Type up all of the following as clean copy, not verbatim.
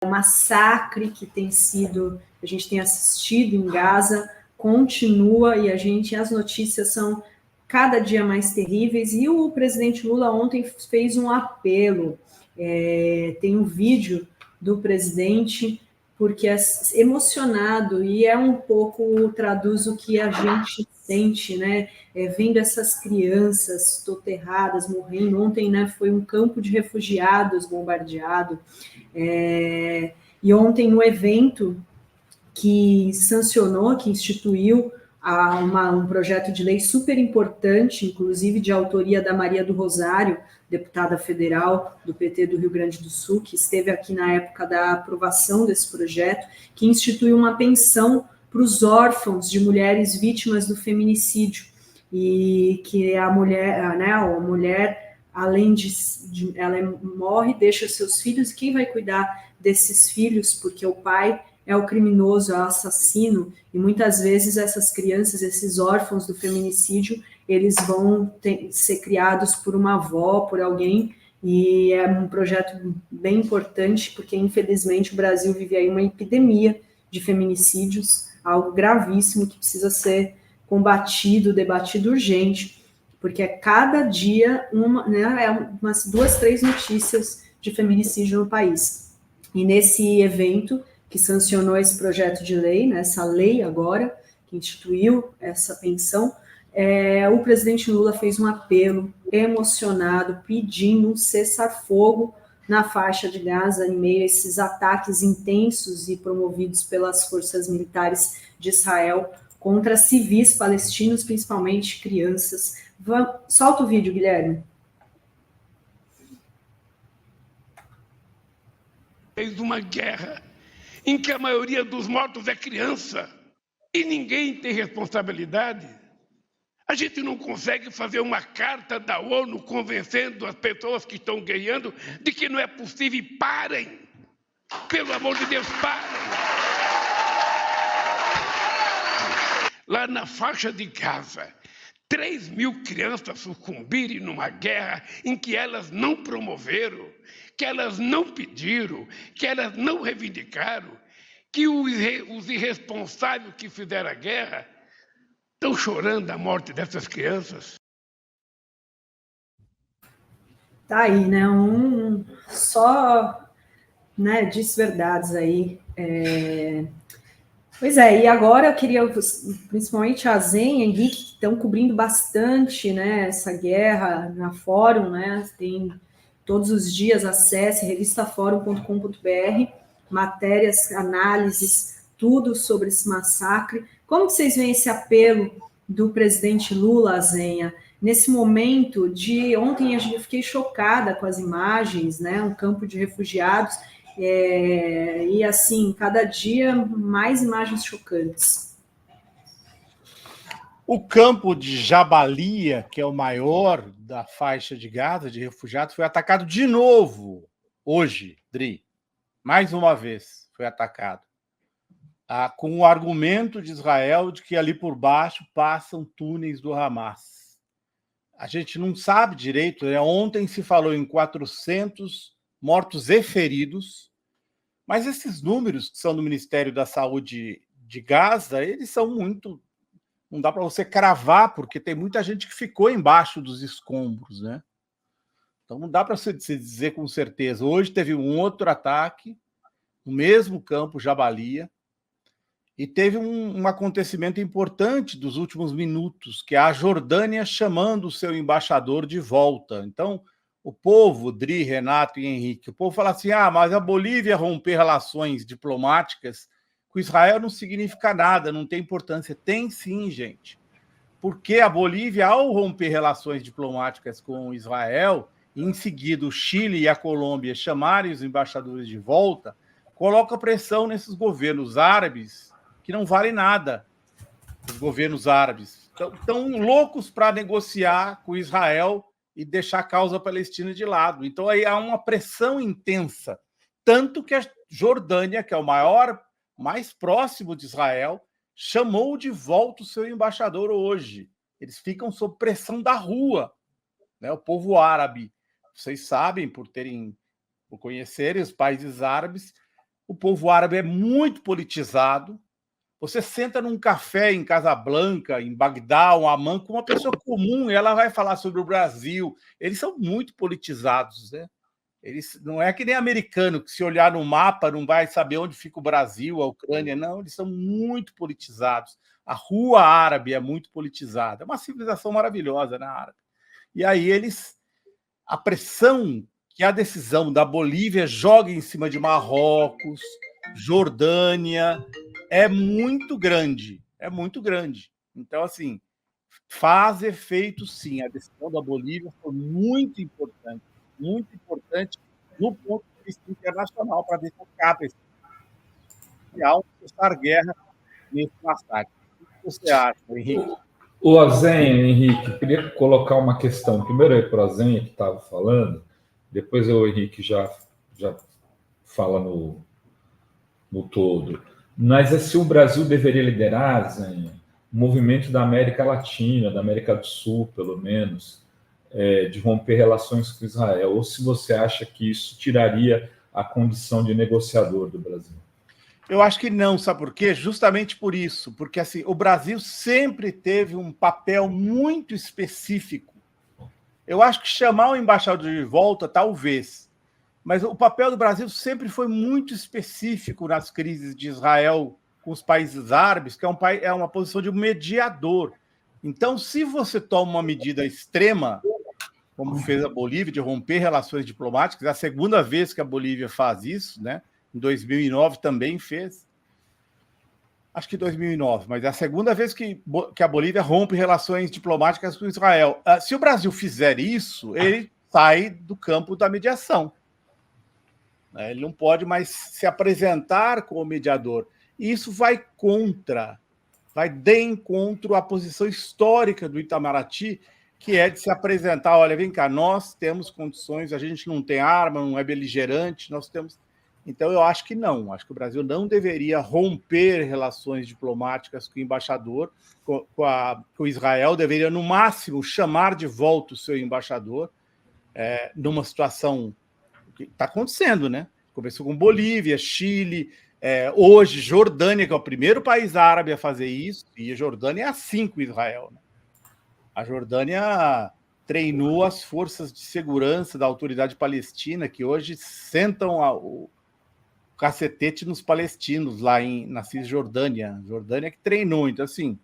O massacre que a gente tem assistido em Gaza continua e as notícias são cada dia mais terríveis. E o presidente Lula ontem fez um apelo. Tem um vídeo do presidente, porque é emocionado e um pouco traduz o que a gente sente, né? Vendo essas crianças soterradas, morrendo. Ontem, né, foi um campo de refugiados bombardeado. E ontem, no evento que sancionou, que instituiu um projeto de lei super importante, inclusive de autoria da Maria do Rosário, deputada federal do PT do Rio Grande do Sul, que esteve aqui na época da aprovação desse projeto, que instituiu uma pensão para os órfãos de mulheres vítimas do feminicídio, e que a mulher, além ela morre, deixa seus filhos, e quem vai cuidar desses filhos? Porque o pai é o criminoso, é o assassino, e muitas vezes essas crianças, esses órfãos do feminicídio, eles vão ser criados por uma avó, por alguém, e é um projeto bem importante, porque infelizmente o Brasil vive aí uma epidemia de feminicídios, algo gravíssimo que precisa ser combatido, debatido urgente, porque cada dia umas 2, 3 notícias de feminicídio no país. E nesse evento que sancionou esse projeto de lei, né, essa lei agora, que instituiu essa pensão, o presidente Lula fez um apelo emocionado, pedindo um cessar-fogo na faixa de Gaza, em meio a esses ataques intensos e promovidos pelas forças militares de Israel contra civis palestinos, principalmente crianças. Solta o vídeo, Guilherme. Fez uma guerra em que a maioria dos mortos é criança e ninguém tem responsabilidade. A gente não consegue fazer uma carta da ONU convencendo as pessoas que estão guerreando de que não é possível e parem. Pelo amor de Deus, parem. Lá na faixa de Gaza, 3.000 crianças sucumbirem numa guerra em que elas não promoveram, que elas não pediram, que elas não reivindicaram, que os irresponsáveis que fizeram a guerra estão chorando a morte dessas crianças. Tá aí, né? Só, né, verdades aí. Pois é, e agora eu queria, principalmente a Zen e a Henrique, que estão cobrindo bastante, né, essa guerra na Fórum, né, tem todos os dias, acesse revistaforum.com.br, matérias, análises, tudo sobre esse massacre. Como que vocês veem esse apelo do presidente Lula, Zenha, nesse momento de... Ontem eu fiquei chocada com as imagens, né, um campo de refugiados, e assim, cada dia mais imagens chocantes. O campo de Jabalia, que é o maior da faixa de Gaza, de refugiados, foi atacado de novo hoje, Dri. Mais uma vez foi atacado. Com o argumento de Israel de que ali por baixo passam túneis do Hamas. A gente não sabe direito, né? Ontem se falou em 400 mortos e feridos, mas esses números que são do Ministério da Saúde de Gaza, eles são muito... Não dá para você cravar, porque tem muita gente que ficou embaixo dos escombros, né? Então não dá para você dizer com certeza. Hoje teve um outro ataque no mesmo campo, Jabalia, e teve um acontecimento importante dos últimos minutos, que é a Jordânia chamando o seu embaixador de volta. Então, o povo, Dri, Renato e Henrique, o povo fala assim, mas a Bolívia romper relações diplomáticas com Israel não significa nada, não tem importância. Tem sim, gente. Porque a Bolívia, ao romper relações diplomáticas com Israel, e em seguida o Chile e a Colômbia chamarem os embaixadores de volta, coloca pressão nesses governos árabes que não valem nada. Os governos árabes estão loucos para negociar com Israel e deixar a causa palestina de lado. Então aí há uma pressão intensa, tanto que a Jordânia, que é o mais próximo de Israel, chamou de volta o seu embaixador hoje. Eles ficam sob pressão da rua, né? O povo árabe, vocês sabem, por conhecerem os países árabes, O povo árabe é muito politizado. Você senta num café em Casablanca, em Bagdá, em Amman, com uma pessoa comum, e ela vai falar sobre o Brasil. Eles são muito politizados, né? Eles não é que nem americano, que se olhar no mapa não vai saber onde fica o Brasil, a Ucrânia. Não, eles são muito politizados. A rua árabe é muito politizada. É uma civilização maravilhosa, né, árabe? E aí a pressão que a decisão da Bolívia joga em cima de Marrocos, Jordânia, é muito grande. É muito grande. Então, assim, faz efeito, sim. A decisão da Bolívia foi muito importante no ponto de vista internacional, para ver se acaba esse cessar guerra nesse massacre. O que você acha, Henrique? O Azenha, Henrique, queria colocar uma questão. Primeiro aí para o Azenha, que estava falando, depois o Henrique já fala no todo. Mas se o Brasil deveria liderar, Azenha, o movimento da América Latina, da América do Sul, pelo menos, de romper relações com Israel, ou se você acha que isso tiraria a condição de negociador do Brasil? Eu acho que não, sabe por quê? Justamente por isso, porque assim, o Brasil sempre teve um papel muito específico. Eu acho que chamar o embaixador de volta, talvez, mas o papel do Brasil sempre foi muito específico nas crises de Israel com os países árabes, que é uma posição de mediador. Então, se você toma uma medida extrema, como fez a Bolívia, de romper relações diplomáticas, é a segunda vez que a Bolívia faz isso, né? Em 2009 também fez. Acho que 2009, mas é a segunda vez que a Bolívia rompe relações diplomáticas com Israel. Se o Brasil fizer isso, ele sai do campo da mediação. Ele não pode mais se apresentar como mediador. E isso vai de encontro à posição histórica do Itamaraty, que é de se apresentar, olha, vem cá, nós temos condições, a gente não tem arma, não é beligerante, nós temos... Então, eu acho que não. Acho que o Brasil não deveria romper relações diplomáticas com o embaixador, com Israel. Deveria, no máximo, chamar de volta o seu embaixador, numa situação que está acontecendo, né? Começou com Bolívia, Chile, hoje Jordânia, que é o primeiro país árabe a fazer isso, e a Jordânia é assim com Israel, né? A Jordânia treinou as forças de segurança da autoridade palestina, que hoje sentam o cacetete nos palestinos lá na Cisjordânia. Jordânia que treinou. Então, assim,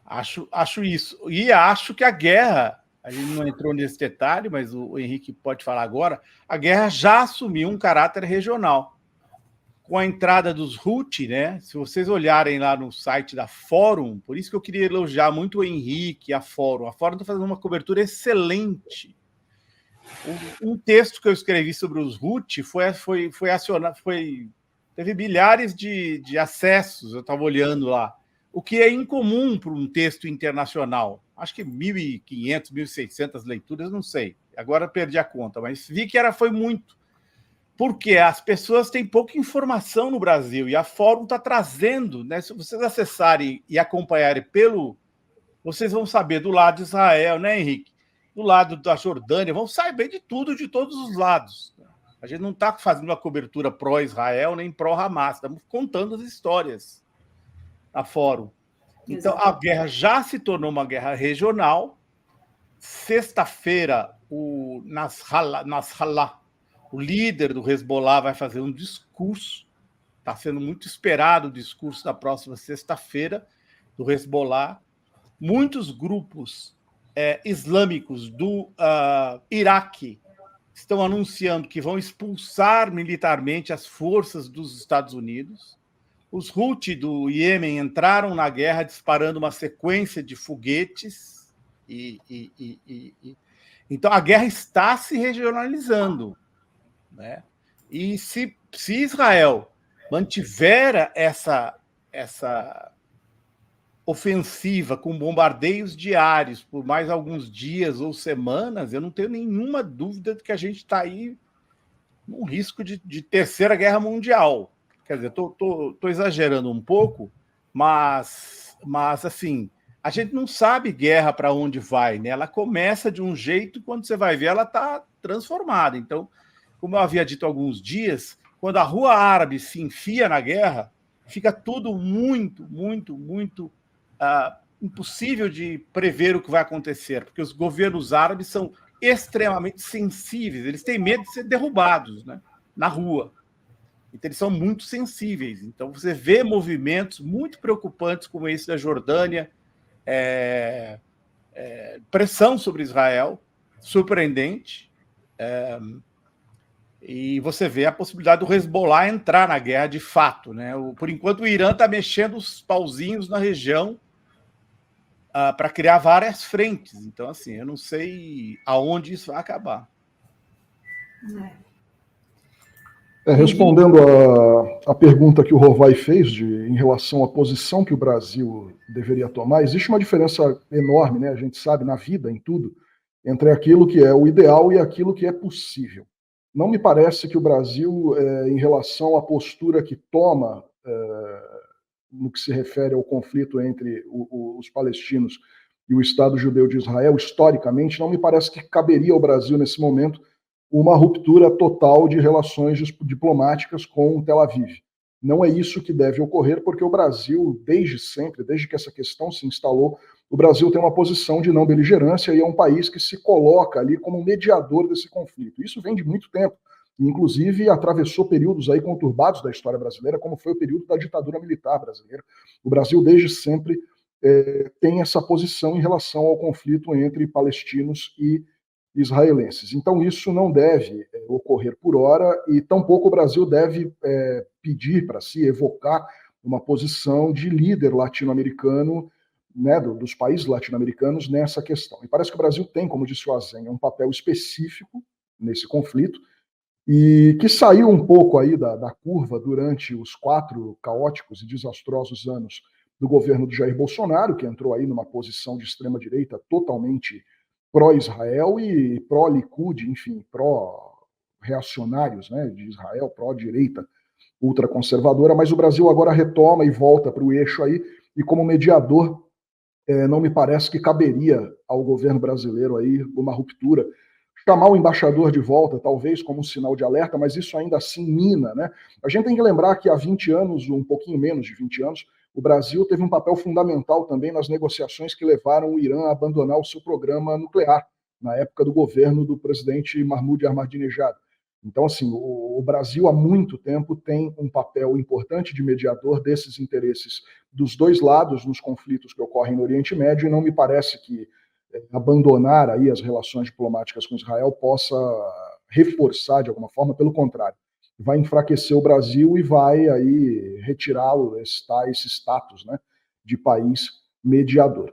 acho isso. E acho que a guerra, a gente não entrou nesse detalhe, mas o Henrique pode falar agora, a guerra já assumiu um caráter regional. Com a entrada dos Houthi, né? Se vocês olharem lá no site da Fórum, por isso que eu queria elogiar muito o Henrique e a Fórum. A Fórum está fazendo uma cobertura excelente. Um texto que eu escrevi sobre os Houthi foi acionado, teve milhares de acessos, eu estava olhando lá, o que é incomum para um texto internacional. Acho que 1.500, 1.600 leituras, não sei. Agora perdi a conta, mas vi que foi muito. Porque as pessoas têm pouca informação no Brasil e a Fórum está trazendo, né? Se vocês acessarem e acompanharem vocês vão saber do lado de Israel, né, Henrique? Do lado da Jordânia, vão saber de tudo, de todos os lados. A gente não está fazendo uma cobertura pró-Israel nem pró-Hamas, estamos contando as histórias na Fórum. Então, a guerra já se tornou uma guerra regional. Sexta-feira, o Nasrallah, o líder do Hezbollah, vai fazer um discurso. Está sendo muito esperado o discurso da próxima sexta-feira do Hezbollah. Muitos grupos islâmicos do Iraque estão anunciando que vão expulsar militarmente as forças dos Estados Unidos. Os Houthi do Iêmen entraram na guerra disparando uma sequência de foguetes. Então, a guerra está se regionalizando, né? E se Israel mantiver essa ofensiva com bombardeios diários por mais alguns dias ou semanas, eu não tenho nenhuma dúvida de que a gente está aí num risco de terceira guerra mundial. Quer dizer, estou exagerando um pouco, mas assim, a gente não sabe guerra para onde vai, né? Ela começa de um jeito, quando você vai ver, ela está transformada. Então, como eu havia dito há alguns dias, quando a rua árabe se enfia na guerra, fica tudo muito impossível de prever o que vai acontecer, porque os governos árabes são extremamente sensíveis, eles têm medo de ser derrubados, né, na rua. Então, eles são muito sensíveis. Então, você vê movimentos muito preocupantes como esse da Jordânia, pressão sobre Israel, surpreendente, e você vê a possibilidade do Hezbollah entrar na guerra de fato, né? Por enquanto, o Irã está mexendo os pauzinhos na região para criar várias frentes. Então, assim, eu não sei aonde isso vai acabar. Respondendo a pergunta que o Rovai fez em relação à posição que o Brasil deveria tomar, existe uma diferença enorme, né? A gente sabe, na vida, em tudo, entre aquilo que é o ideal e aquilo que é possível. Não me parece que o Brasil, em relação à postura que toma no que se refere ao conflito entre os palestinos e o Estado judeu de Israel, historicamente, não me parece que caberia ao Brasil, nesse momento, uma ruptura total de relações diplomáticas com Tel Aviv. Não é isso que deve ocorrer, porque o Brasil, desde sempre, desde que essa questão se instalou, o Brasil tem uma posição de não beligerância e é um país que se coloca ali como mediador desse conflito. Isso vem de muito tempo. Inclusive, atravessou períodos aí conturbados da história brasileira, como foi o período da ditadura militar brasileira. O Brasil, desde sempre, tem essa posição em relação ao conflito entre palestinos e israelenses. Então, isso não deve ocorrer por hora, e tampouco o Brasil deve pedir para si, evocar uma posição de líder latino-americano, né, dos países latino-americanos nessa questão. E parece que o Brasil tem, como disse o Azen, um papel específico nesse conflito, e que saiu um pouco aí da curva durante os 4 caóticos e desastrosos anos do governo de Jair Bolsonaro, que entrou aí numa posição de extrema-direita totalmente pró-Israel e pró-Likud, enfim, pró-reacionários, né, de Israel, pró-direita ultraconservadora, mas o Brasil agora retoma e volta para o eixo aí, e como mediador, não me parece que caberia ao governo brasileiro aí uma ruptura. Chamar o embaixador de volta, talvez como um sinal de alerta, mas isso ainda assim mina, né? A gente tem que lembrar que há 20 anos, um pouquinho menos de 20 anos, o Brasil teve um papel fundamental também nas negociações que levaram o Irã a abandonar o seu programa nuclear, na época do governo do presidente Mahmoud Ahmadinejad. Então, assim, o Brasil há muito tempo tem um papel importante de mediador desses interesses dos dois lados nos conflitos que ocorrem no Oriente Médio, e não me parece que abandonar aí as relações diplomáticas com Israel possa reforçar de alguma forma, pelo contrário, vai enfraquecer o Brasil e vai aí retirá-lo esse status, né, de país mediador.